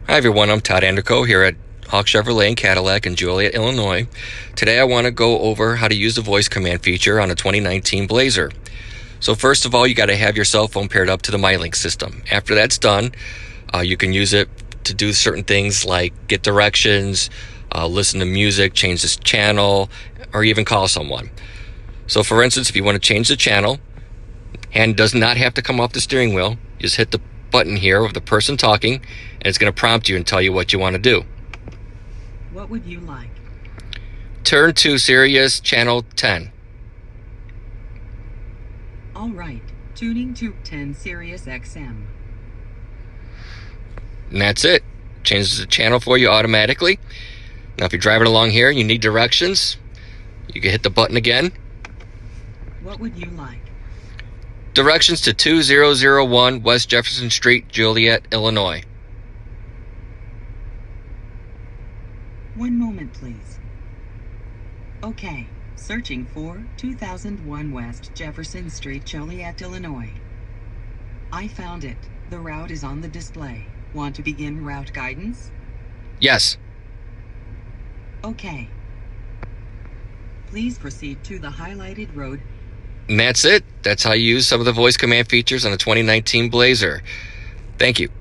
Hi everyone, I'm Todd Anderco here at Hawk Chevrolet and Cadillac in Joliet, Illinois. Today I want to go over how to use the voice command feature on a 2019 Blazer. So first of all, you got to have your cell phone paired up to the MyLink system. After that's done, you can use it to do certain things like get directions, listen to music, change this channel, or even call someone. So for instance, if you want to change the channel, hand does not have to come off the steering wheel. You just hit the button here of the person talking, and it's going to prompt you and tell you what you want to do. What would you like? Turn to Sirius channel 10. All right, tuning to 10 Sirius XM. And that's it. Changes the channel for you automatically. Now if you're driving along here and you need directions, you can hit the button again. What would you like? Directions to 2001 West Jefferson Street, Joliet, Illinois. One moment, please. Okay, searching for 2001 West Jefferson Street, Joliet, Illinois. I found it. The route is on the display. Want to begin route guidance? Yes. Okay. Please proceed to the highlighted road. And that's it. That's how you use some of the voice command features on a 2019 Blazer. Thank you.